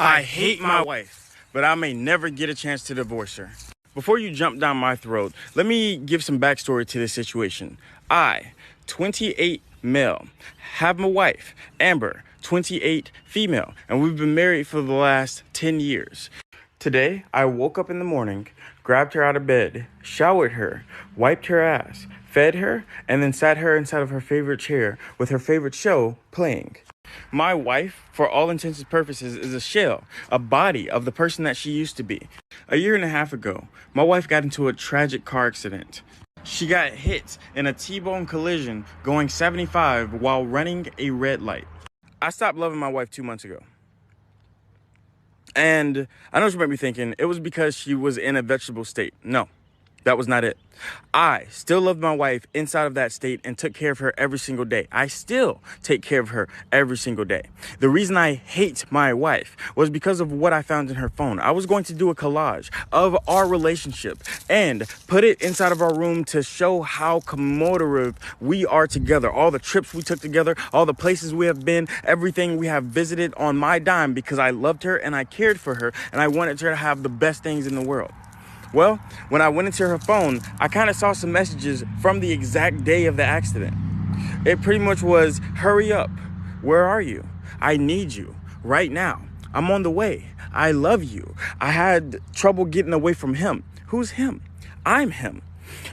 I hate my wife, but I may never get a chance to divorce her. Before you jump down my throat, let me give some backstory to this situation. I, 28 male, have my wife, Amber, 28 female, and we've been married for the last 10 years. Today, I woke up in the morning, grabbed her out of bed, showered her, wiped her ass, fed her, and then sat her inside of her favorite chair with her favorite show playing. My wife, for all intents and purposes, is a shell, a body of the person that she used to be. A year and a half ago, my wife got into a tragic car accident. She got hit in a T-bone collision going 75 while running a red light. I stopped loving my wife 2 months ago. And I know what you might be thinking, it was because she was in a vegetable state. No, that was not it. I still loved my wife inside of that state and took care of her every single day. I still take care of her every single day. The reason I hate my wife was because of what I found in her phone. I was going to do a collage of our relationship and put it inside of our room to show how commemorative we are together. All the trips we took together, all the places we have been, everything we have visited on my dime because I loved her and I cared for her and I wanted her to have the best things in the world. Well, when I went into her phone, I kind of saw some messages from the exact day of the accident. It pretty much was, hurry up. Where are you? I need you right now. I'm on the way. I love you. I had trouble getting away from him. Who's him? I'm him.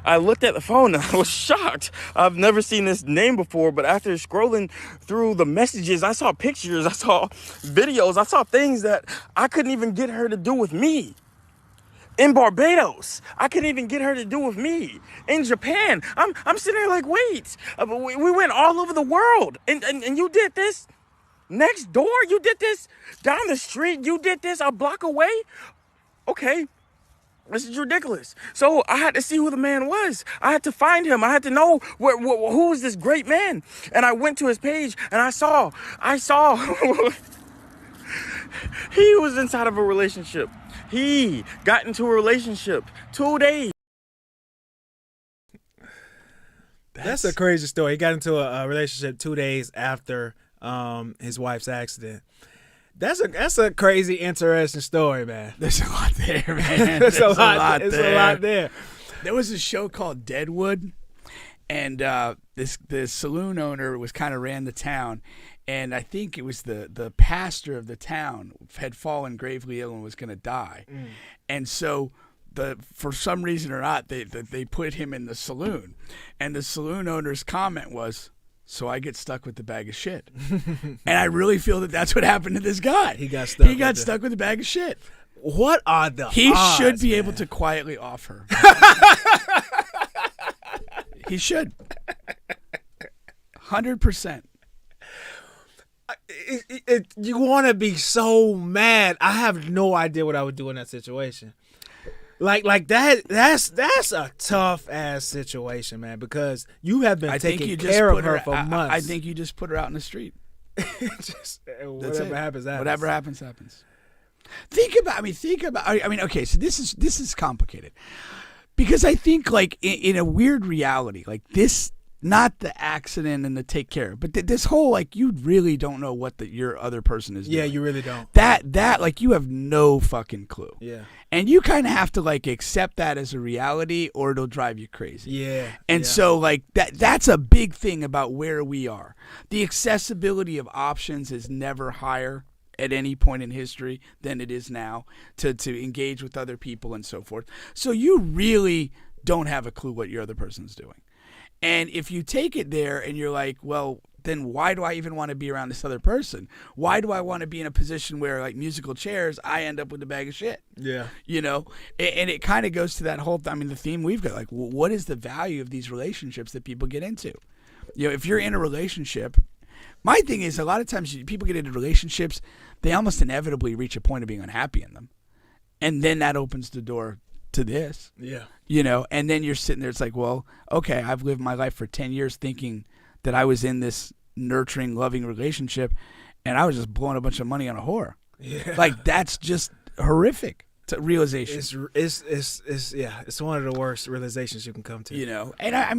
I looked at the phone and I was shocked. I've never seen this name before, but after scrolling through the messages, I saw pictures, I saw videos, I saw things that I couldn't even get her to do with me. In Barbados, I couldn't even get her to do with me. In Japan, I'm sitting there like, wait, we went all over the world, and you did this next door? You did this down the street? You did this a block away? Okay, this is ridiculous. So I had to see who the man was. I had to find him. I had to know who is this great man. And I went to his page, and I saw he was inside of a relationship. He got into a relationship 2 days. That's a crazy story. He got into a relationship 2 days after his wife's accident. That's a crazy, interesting story, man. There's a lot there, man. There's a lot there. There was a show called Deadwood, and the saloon owner was kind of ran the town. And I think it was the pastor of the town had fallen gravely ill and was going to die. Mm. And so for some reason or not, they put him in the saloon. And the saloon owner's comment was, so I get stuck with the bag of shit. And I really feel that that's what happened to this guy. He got stuck with the bag of shit. What are the He odds, should be man? able to quietly off her. He should. 100%. You want to be so mad. I have no idea what I would do in that situation. Like that's a tough ass situation, man, because you have been taking care of her for months. I think you just put her out in the street. Whatever happens. Whatever happens. Think about. Okay, so this is complicated because I think like in a weird reality like this. Not the accident and the take care, but this whole like you really don't know what your other person is doing. Yeah, you really don't. That like you have no fucking clue. Yeah. And you kind of have to like accept that as a reality or it'll drive you crazy. Yeah. And so like that's a big thing about where we are. The accessibility of options is never higher at any point in history than it is now to engage with other people and so forth. So you really don't have a clue what your other person's doing. And if you take it there and you're like, well, then why do I even want to be around this other person? Why do I want to be in a position where, like musical chairs, I end up with a bag of shit? Yeah. You know? And it kind of goes to that whole, the theme we've got. Like, what is the value of these relationships that people get into? You know, if you're in a relationship, my thing is a lot of times people get into relationships, they almost inevitably reach a point of being unhappy in them. And then that opens the door to this. Yeah. You know, and then you're sitting there, it's like, well, okay, I've lived my life for 10 years thinking that I was in this nurturing, loving relationship, and I was just blowing a bunch of money on a whore. Yeah. Like, that's just horrific to realization. It's one of the worst realizations you can come to. You know, and I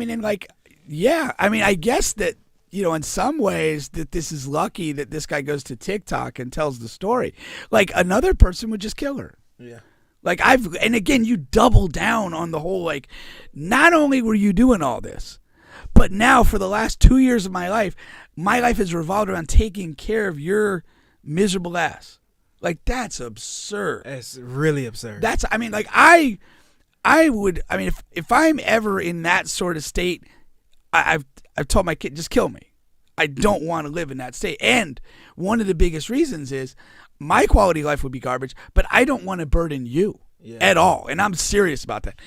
guess that in some ways that this is lucky that this guy goes to TikTok and tells the story. Like another person would just kill her. Yeah. Like and again, you double down on the whole, like, not only were you doing all this, but now for the last 2 years of my life has revolved around taking care of your miserable ass. Like, that's absurd. It's really absurd. If I'm ever in that sort of state, I've told my kid, just kill me. I don't want to live in that state. And one of the biggest reasons is my quality of life would be garbage, but I don't want to burden you at all. And I'm serious about that.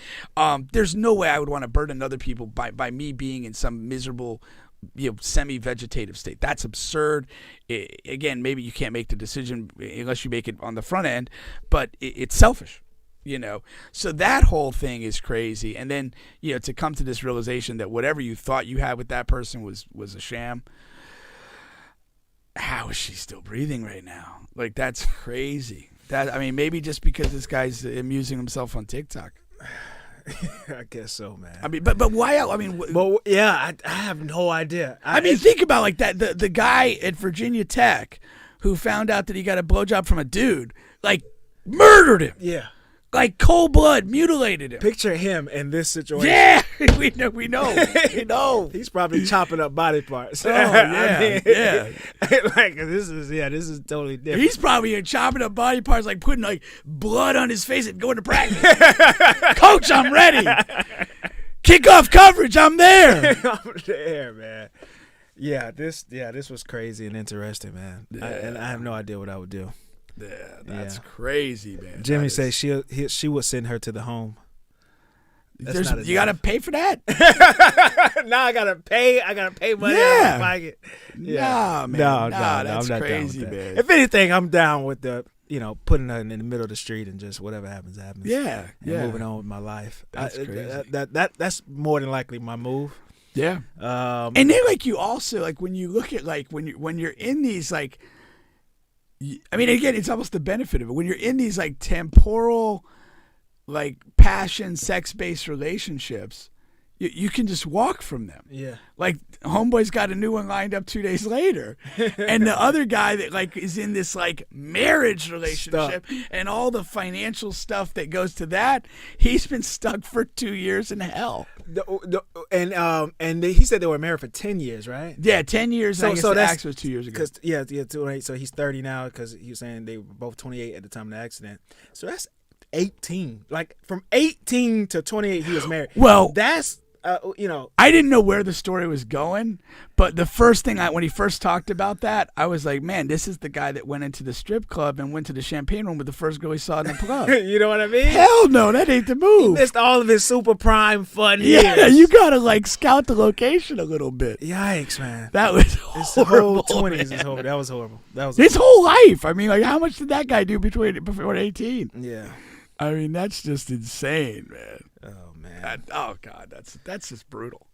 There's no way I would want to burden other people by me being in some miserable, semi-vegetative state. That's absurd. Again, maybe you can't make the decision unless you make it on the front end, but it's selfish. So that whole thing is crazy. And then, to come to this realization that whatever you thought you had with that person was a sham. How is she still breathing right now? Like, that's crazy. Maybe just because this guy's amusing himself on TikTok. I guess so, man. But why? I have no idea. Think about like that. The guy at Virginia Tech who found out that he got a blowjob from a dude, like, murdered him. Yeah. Like, cold blood, mutilated him. Picture him in this situation. Yeah, we know. He's probably chopping up body parts. Oh, yeah, yeah. Like, this is totally different. He's probably chopping up body parts, like putting like blood on his face and going to practice. Coach, I'm ready. Kickoff coverage, I'm there. I'm there, man. Yeah, this was crazy and interesting, man. Yeah. And I have no idea what I would do. Yeah, that's crazy, man. Jimmy says she would send her to the home. You gotta pay for that. Now I gotta pay money out of my pocket. Yeah. Nah, man. No, that's I'm not crazy, down with that. man. If anything, I'm down with the putting her in the middle of the street and just whatever happens. Yeah, and moving on with my life. That's crazy. That's more than likely my move. Yeah. And then like you also like when you look at like when you're in these like. Again, it's almost the benefit of it. When you're in these, like, temporal, like, passion, sex-based relationships, you can just walk from them. Yeah. Like, homeboy's got a new one lined up 2 days later. And the other guy that, like, is in this, like, marriage relationship and all the financial stuff that goes to that, he's been stuck for 2 years in hell. And he said they were married for 10 years, right? Yeah, 10 years. So the accident was 2 years ago. Yeah, 28. So he's 30 now because he was saying they were both 28 at the time of the accident. So that's 18. Like, from 18 to 28, he was married. Well, that's... I didn't know where the story was going, but the first thing when he first talked about that, I was like, man, this is the guy that went into the strip club and went to the champagne room with the first girl he saw in the club. You know what I mean? Hell no, that ain't the move. He missed all of his super prime fun years. Yeah, you gotta like scout the location a little bit. Yikes, man. That was horrible. His whole 20s is horrible. That was horrible. His whole life. Like, how much did that guy do before 18? Yeah. That's just insane, man. Oh man. Oh God, that's just brutal.